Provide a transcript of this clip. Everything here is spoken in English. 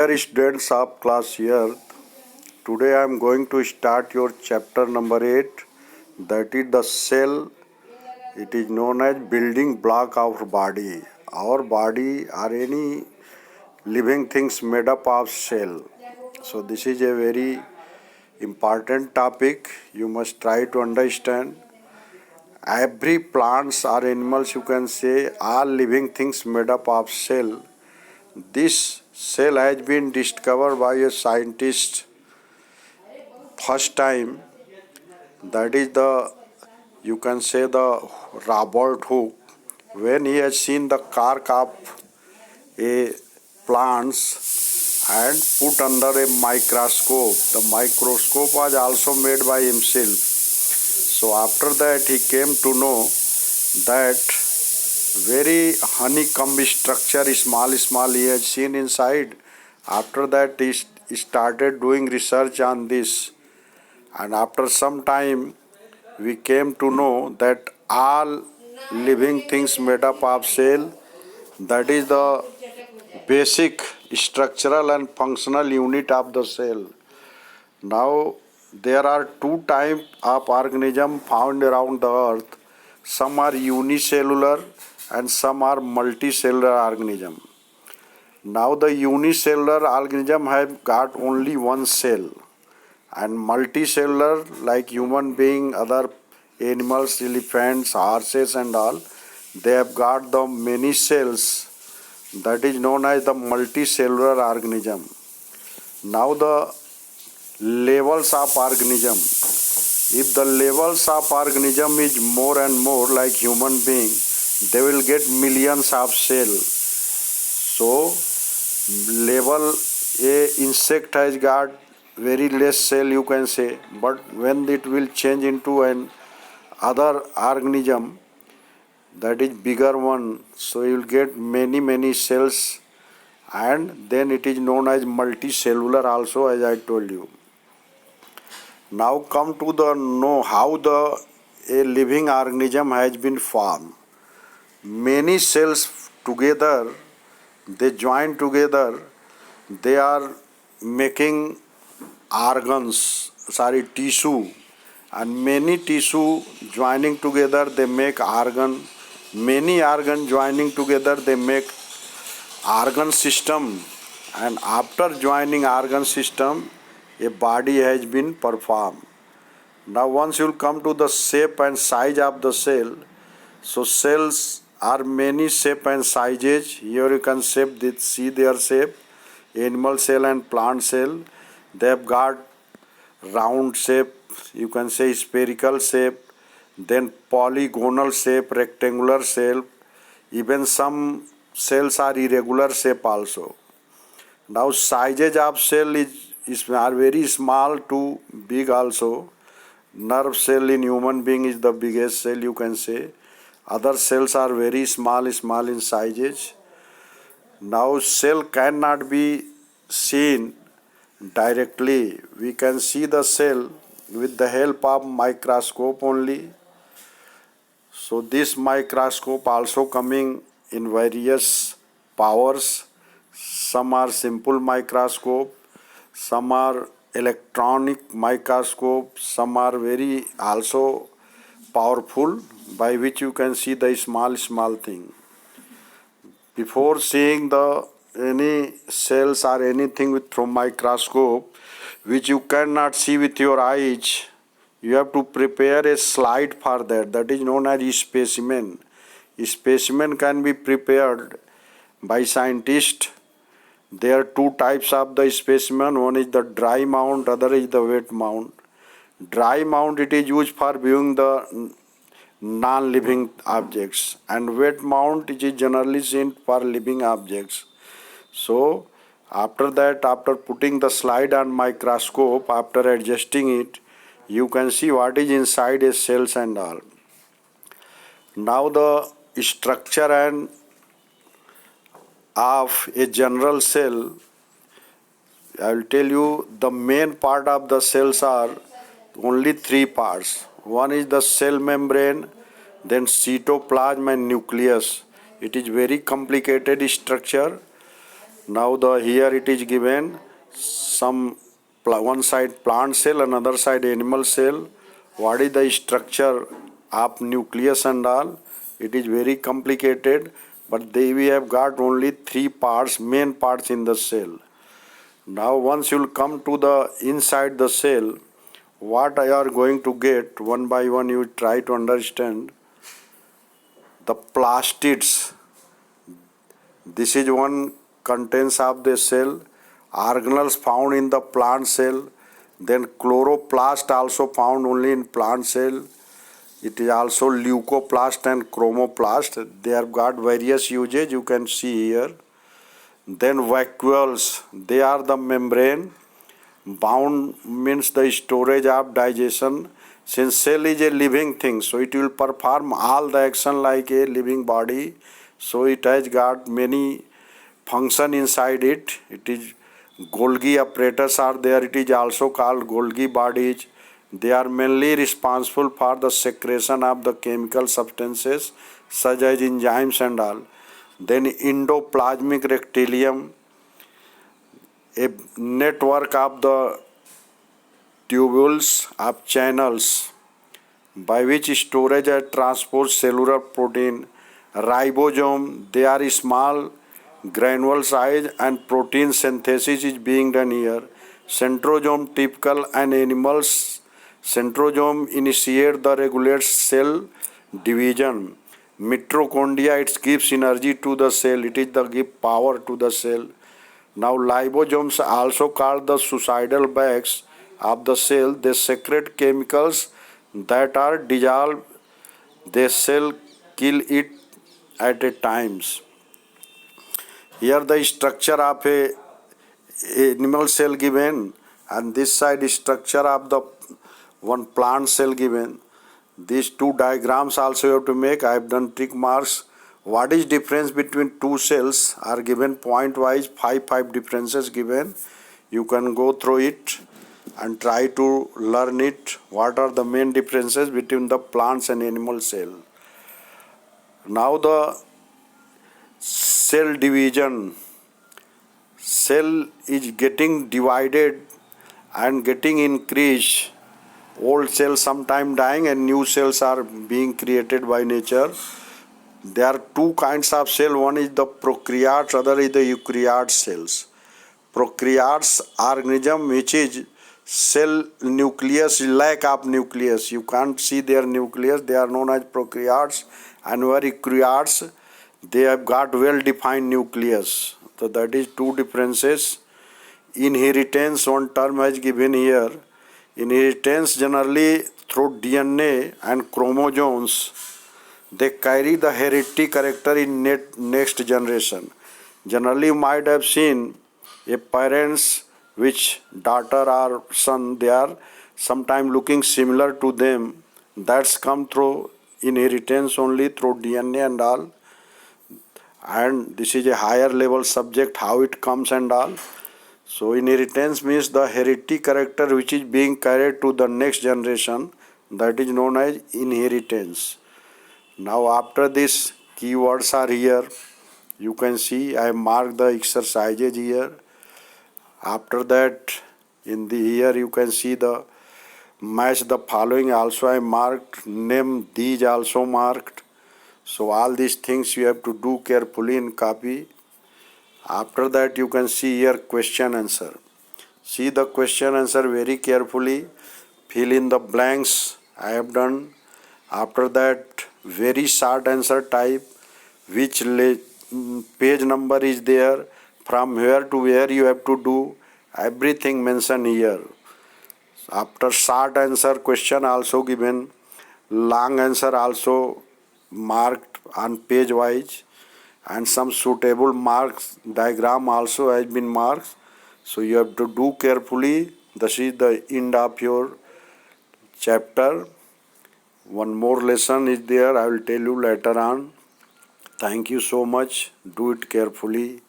Dear students of class here, today I am going to start your chapter number 8, that is the cell. It is known as building block of body. Our body are any living things made up of cell. So this is a very important topic. You must try to understand. Every plants or animals, you can say, are living things made up of cell. This cell has been discovered by a scientist first time, that is the, you can say, the Robert Hooke, when he has seen the cork of a plants and put under a microscope. The microscope was also made by himself. So after that he came to know that very honeycomb structure, small he has seen inside. After that he started doing research on this, and after some time we came to know that all living things made up of cell, that is the basic structural and functional unit of the cell. Now there are two types of organism found around the earth. Some are unicellular and some are multicellular organism. Now the unicellular organism have got only one cell, and multicellular, like human being, other animals, elephants, horses and all, they have got the many cells, that is known as the multicellular organism. Now the levels of organism, if the levels of organism is more and more like human being, they will get millions of cells. So level a insect has got very less cell, you can say, but when it will change into an other organism, that is bigger one, so you will get many cells, and then it is known as multicellular also, as I told you. Now come to the know how the a living organism has been formed. Many cells together, they join together, they are making tissue, and many tissue joining together they make organ. Many organ joining together they make organ system, and after joining organ system, a body has been performed. Now once you will come to the shape and size of the cell. So cells are many shape and sizes. Here you can see their shape. Animal cell and plant cell, they have got round shape, you can say spherical shape, then polygonal shape, rectangular shape, even some cells are irregular shape also. Now sizes of cell are very small to big also. Nerve cell in human being is the biggest cell, you can say. Other cells are very small in sizes. Now cell cannot be seen directly. We can see the cell with the help of microscope only. So this microscope also coming in various powers. Some are simple microscope, some are electronic microscope, some are very also powerful, by which you can see the small thing. Before seeing the any cells or anything with from microscope, which you cannot see with your eyes, you have to prepare a slide for that. That is known as specimen. A specimen can be prepared by scientists. There are two types of the specimen. One is the dry mount, other is the wet mount. Dry mount, it is used for viewing the non-living objects, and wet mount, it is generally seen for living objects. So after that, after putting the slide on microscope, after adjusting it, you can see what is inside a cells and all. Now the structure and of a general cell, I will tell you the main part of the cells are only three parts. One is the cell membrane, then cytoplasm and nucleus. It is very complicated structure. Now the here it is given some one side plant cell, another side animal cell. What is the structure of nucleus and all? It is very complicated, but we have got only three parts, main parts in the cell. Now once you will come to the inside the cell, what I are going to get one by one, you try to understand. The plastids, this is one contents of the cell. Organelles found in the plant cell. Then chloroplast also found only in plant cell. It is also leucoplast and chromoplast. They have got various uses, you can see here. Then vacuoles, they are the membrane. Bound means the storage of digestion. Since cell is a living thing, so it will perform all the action like a living body. So it has got many function inside it. It is Golgi apparatus are there. It is also called Golgi bodies. They are mainly responsible for the secretion of the chemical substances such as enzymes and all. Then endoplasmic reticulum, a network of the tubules of channels by which storage and transport cellular protein. Ribosome, they are small granule size and protein synthesis is being done here. Centrosome, typical and animals. Centrosome initiate the regulates cell division. Mitochondria, it gives energy to the cell. It is the give power to the cell. Now liposomes, also called the suicidal bags of the cell, they secrete chemicals that are dissolved. They cell kill it at a times. Here the structure of a animal cell given, and this side is structure of the one plant cell given. These two diagrams also you have to make. I have done tick marks. What is difference between two cells are given point wise, five differences given. You can go through it and try to learn it. What are the main differences between the plants and animal cell? Now the cell division. Cell is getting divided and getting increased. Old cells sometime dying and new cells are being created by nature. There are two kinds of cell. One is the prokaryotes, other is the eukaryote cells. Prokaryotes organism which is cell nucleus, lack of nucleus. You can't see their nucleus. They are known as prokaryotes. And where eukaryotes, they have got well-defined nucleus. So that is two differences. Inheritance, one term has given here. Inheritance generally through DNA and chromosomes. They carry the hereditary character in next generation. Generally, you might have seen a parents which daughter or son, they are sometime looking similar to them. That's come through inheritance only through DNA and all. And this is a higher level subject, how it comes and all. So inheritance means the hereditary character which is being carried to the next generation. That is known as inheritance. Now after this, keywords are here. You can see I have marked the exercises here. After that, in the here you can see the match the following also I marked. Name these also marked. So all these things you have to do carefully in copy. After that you can see here question answer. See the question answer very carefully. Fill in the blanks I have done. After that very short answer type. Which page number is there. From where to where you have to do. Everything mentioned here. After short answer question also given. Long answer also marked on page wise. And some suitable marks diagram also has been marked. So you have to do carefully. This is the end of your chapter. One more lesson is there. I will tell you later on. Thank you so much. Do it carefully.